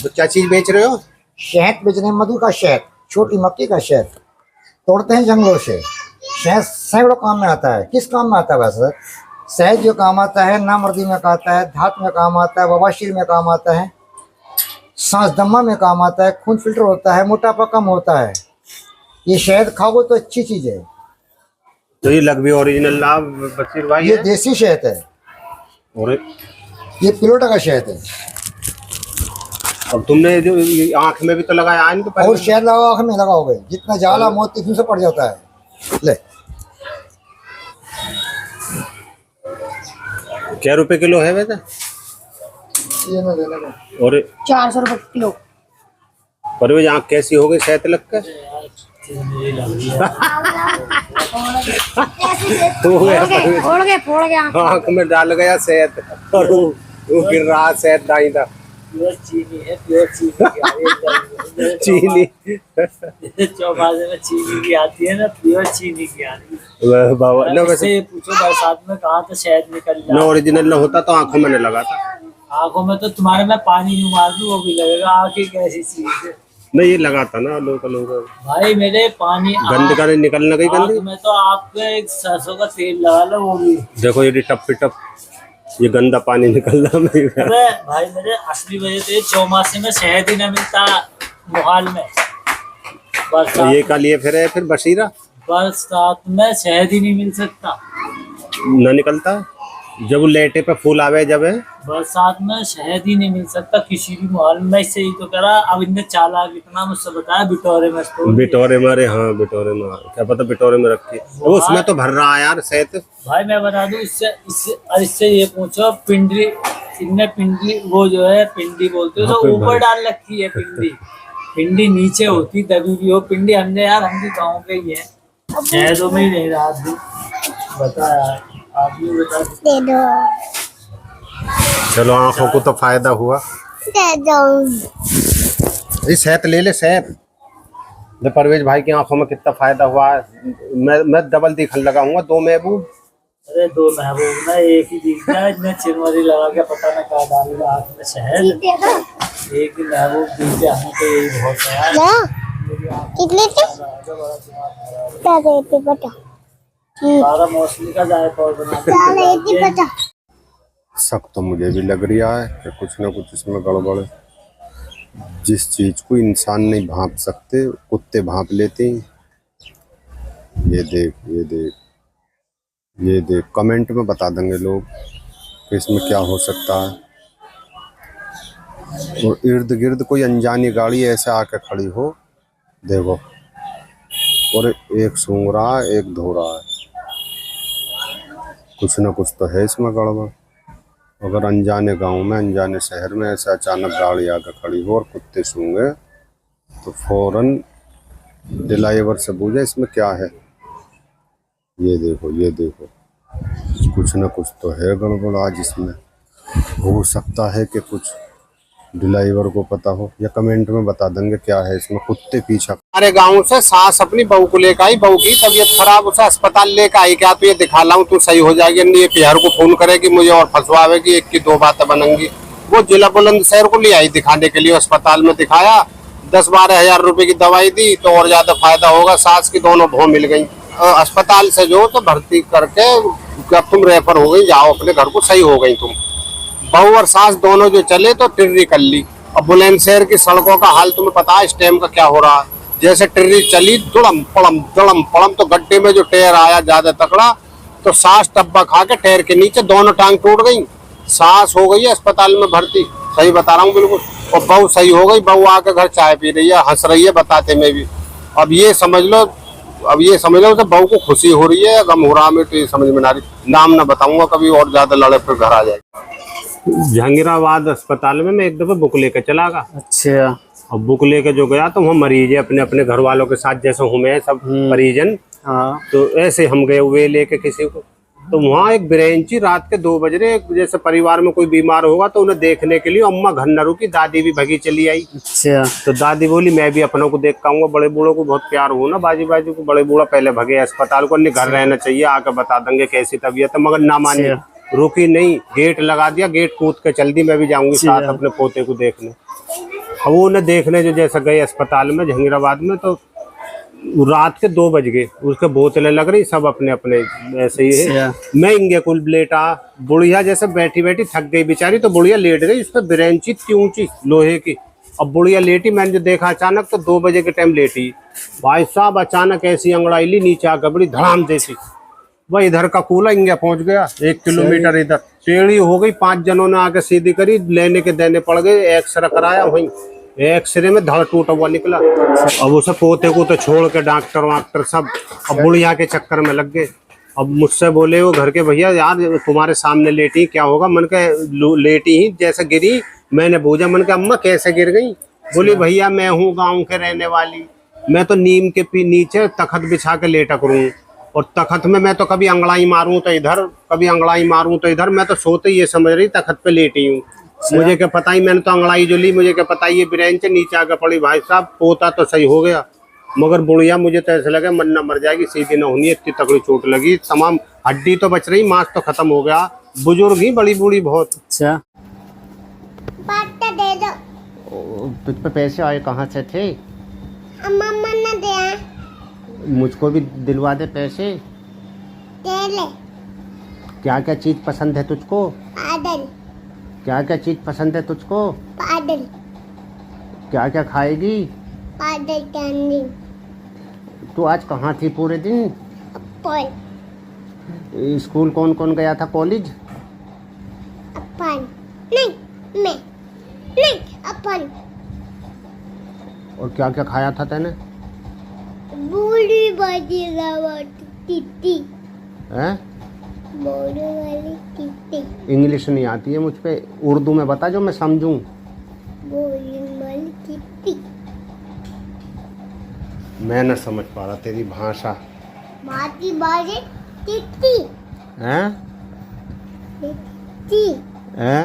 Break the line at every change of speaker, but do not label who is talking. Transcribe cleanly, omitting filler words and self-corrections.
तो क्या चीज बेच रहे हो?
शहद बेचने, मधु का शहद, छोटी मक्की का शहद तोड़ते हैं जंगलों से। शहद सैकड़ों काम में आता है। किस काम में आता है वैसे? शहद जो काम आता है, नामर्दी में काम आता है, धात में काम आता है, बवासीर में काम आता है, सांस दमा में काम आता है, खून फिल्टर होता है, मोटापा कम होता है। ये शहद खाओगे तो अच्छी चीज है।
तो ये लगभग ओरिजिनल लाभ बशीर भाई
ये
है?
देसी शहद है
और
ये पिलोटा का शहद है।
अब तुमने जो आंख में भी तो लगाया है, तो
और शहद लगाओ आंख में लगाओगे, जितना जाला मोती फिर से पड़ जाता है। ले
क्या रुपए किलो है वैसे?
ये ना देने का।
और
400 रुपए किलो।
परवेज आंख कैसी हो गई शहद लग कर?
फोड़ गया
आंख में डाल गया शहद और वो गिर रहा शहद दाई था।
चीनी है, प्योर चीनी
चीनी
चौबाजे में चीनी की आती है ना, प्योर चीनी की आती है।
बाबा ना वैसे
इससे पूछो बरसात में कहाँ तो शहद निकल
ना
जाए।
ओरिजिनल ना होता तो आंखों में न लगाता।
आंखों में तो तुम्हारे में पानी नहीं मार दूं वो भी लगेगा। आंखें कैसी चीज है
नहीं, ये लगाता ना लोग
भाई मेरे। पानी
गंद का निकलना गई गंदी।
आँख में तो आपको एक सरसों का तेल लगा लो वो भी।
देखो ये टप टप ये गंदा पानी निकल रहा है।
अरे भाई मेरे असली वजह तो ये चौमासे में शहद ही ना मिलता मोहाल में। बरसात
ये का लिए फिर बशीरा
बरसात में शहद ही नहीं मिल सकता,
न निकलता जब वो लेटे पे फूल आवे जब है।
बरसात में शहद ही नहीं मिल सकता किसी भी माहौल में। इससे ही तो करा। अब इनने चालाक इतना मुझसे बताया बिटोरे में स्टोर।
बिटोरे मारे, हाँ बिटोरे में, क्या पता बिटोरे में रखी वो उसमें तो भर रहा है यार शहद।
भाई मैं बता दूं इससे ये पूछो पिंडी। इनने पिंडी वो जो है पिंडी बोलते हो तो ऊपर डाल रखी है पिंडी। पिंडी नीचे होती तभी भी हो पिंडी। हमने यार हम भी गाँव के ही है, शहदों में ही नहीं रहा आदमी। बता यार आप भी बता
दे दो।
चलो आंखों को तो फायदा हुआ।
दे दो।
ये शहद ले ले शहद। परवेज भाई की आंखों में कितना फायदा हुआ है। मैं डबल दिखन लगाऊंगा 2 महबूब।
अरे 2 महबूब ना एक ही दिख रहा है। इतने चिरमरी लगा के पता ना क्या डालेगा हाथ में शहद। एक ही महबूब दिख गया हमें तो यही बहुत है यार।
कितने बता
सारा मौसमी का जायका और बना।
शक तो मुझे भी लग रहा है कि कुछ ना कुछ इसमें गड़बड़ है। जिस चीज को इंसान नहीं भांप सकते कुत्ते भांप लेते हैं। ये देख ये देख ये देख। कमेंट में बता देंगे लोग कि इसमें क्या हो सकता है। और इर्द गिर्द कोई अनजानी गाड़ी ऐसे आके खड़ी हो, देखो, और एक सूंघ रहा है एक धो रहा है। कुछ ना कुछ तो है इसमें गड़बड़। अगर अनजाने गांव में अनजाने शहर में ऐसे अचानक गाड़ी आकर खड़ी हो और कुत्ते सूंघे तो फौरन ड्राइवर से पूछे इसमें क्या है। ये देखो कुछ ना कुछ तो है गड़बड़ आज इसमें। हो सकता है कि कुछ ड्राइवर को पता हो या कमेंट में बता देंगे क्या है इसमें। कुत्ते पीछा हमारे गाँव से सास अपनी बहू को लेकर आई। बहू की तबीयत खराब, उसे अस्पताल लेकर आई। क्या तो ये दिखा लाऊं तू सही हो जाएगी। ये पिहर को फोन करेगी मुझे और फंसवावेगी। 1 की 2 बातें बनेंगी। वो जिला बुलंदशहर को ले आई दिखाने के लिए। अस्पताल में दिखाया, 10-12 हजार रुपए की दवाई दी तो और ज्यादा फायदा होगा। सास की दोनों भौ मिल गई। अस्पताल से जो तो भर्ती करके जब तुम रेफर हो गई, जाओ अपने घर को, सही हो गई तुम। बहू और सास दोनों जो चले तो टिर्री कर ली। अब बुलंदशहर की सड़कों का हाल तुम्हें पता है इस टाइम का क्या हो रहा है। जैसे टिर्री चली दड़म पड़म तो गड्ढे में जो टायर आया ज्यादा तकड़ा तो सास टब्बा खा के टायर के नीचे दोनों टांग टूट गई। सास हो गई है अस्पताल में भर्ती, सही बता रहा हूँ बिल्कुल। और बहू सही हो गई। बहू आके घर चाय पी रही है, हंस रही है बताते में भी। अब ये समझ लो तो बहू को खुशी हो रही है, गम हो रहा है। तो ये समझ में ना रही। नाम ना बताऊंगा कभी और ज्यादा लड़े फिर घर आ जाएगा। जहांगीराबाद अस्पताल में मैं एक दफा बुक लेकर चला गया।
अच्छा।
और बुक लेकर जो गया तो वहाँ मरीज है अपने अपने घर वालों के साथ, जैसे हमें सब परिजन।
हाँ।
तो ऐसे हम गए हुए लेके किसी को, तो वहाँ एक ब्रेंची रात के 2 बज रहे। जैसे परिवार में कोई बीमार होगा तो उन्हें देखने के लिए अम्मा घर न रुकी, दादी भी भगी चली आई।
अच्छा।
तो दादी बोली मैं भी अपनों को देख पाऊंगा। बड़े बूढ़ों को बहुत प्यार हो ना, बाजी को। बड़े बूढ़ा पहले भगे अस्पताल को, घर रहना चाहिए, आके बता देंगे कैसी तबीयत है। मगर ना मानी। रुकी नहीं, गेट लगा दिया, गेट कूद के चल दी। मैं भी जाऊंगी साथ अपने पोते को देखने। अब वो उन्हें देखने जो जैसा गए अस्पताल में जहांगीराबाद में, तो रात के 2 बज गए, उसके बोतलें लग रही, सब अपने अपने ऐसे ही है। मैं इंगे कुल लेटा, बुढ़िया जैसे बैठी बैठी थक गई बेचारी, तो बुढ़िया लेट गई, उस पर ब्रेंची इतनी ऊंची लोहे की। अब बुढ़िया लेटी, मैंने जो देखा अचानक तो 2 बजे के टाइम लेटी। भाई साहब अचानक ऐसी अंगड़ाई ली, नीचे आकर बड़ी धड़ाम देती, वह इधर का कूला इंगे पहुंच गया 1 किलोमीटर इधर, टेढ़ी हो गई। 5 जनों ने आके सीधी करी, लेने के देने पड़ गए। एक्सरे कराया, वहीं एक्सरे में धड़ टूटा हुआ निकला। अब उसे पोते को तो छोड़ के डॉक्टर सब अब बुढ़िया के चक्कर में लग गए। अब मुझसे बोले वो घर के, भैया यार तुम्हारे सामने लेटी, क्या होगा? मन के लेटी ही जैसे गिरी। मैंने पूछा, मन के अम्मा कैसे गिर गई? बोली भैया मैं हूँ गाँव के रहने वाली, मैं तो नीम के नीचे तखत बिछा के लेटा करूँ, और तखत में मैं तो कभी अंगड़ाई मारूं तो इधर, कभी अंगड़ाई मारूं तो इधर। मैं तो सोते ही ये समझ रही तखत पे लेटी हूँ। मुझे क्या पता ही, मैंने तो अंगड़ाई जो ली, मुझे क्या पता ही ये ब्रेंच नीचे आकर पड़ी। भाई साहब पोता तो सही हो गया, मगर बुढ़िया मुझे तो ऐसा लगा मन न मर जाएगी, सीधी न होनी, इतनी तगड़ी चोट लगी। तमाम हड्डी तो बच रही, मांस तो खत्म हो गया। बुजुर्ग ही बड़ी बूढ़ी बहुत।
अच्छा,
बाटा दे दो।
तुझ पे पैसे आए कहाँ से थे?
अम्मा ने दिया।
मुझको भी दिलवा दे पैसे।
दे ले।
क्या क्या चीज पसंद है तुझको?
पागल।
क्या क्या चीज पसंद है तुझको?
पागल।
क्या क्या खाएगी?
पागल कैंडी।
तू आज कहाँ थी पूरे दिन?
अपन।
स्कूल कौन कौन गया था? कॉलेज?
अपन नहीं, मैं नहीं, अपन।
और क्या क्या खाया था तैने?
बूढ़ी बाजी टीटी।
हैं?
बूढ़ी वाली टीटी।
इंग्लिश नहीं आती है मुझ पे, उर्दू में बता जो मैं समझूं।
बूढ़ी वाली टीटी।
मैं न समझ पा रहा तेरी भाषा।
बाजी बाजी टीटी।
हैं?
टीटी।
हैं?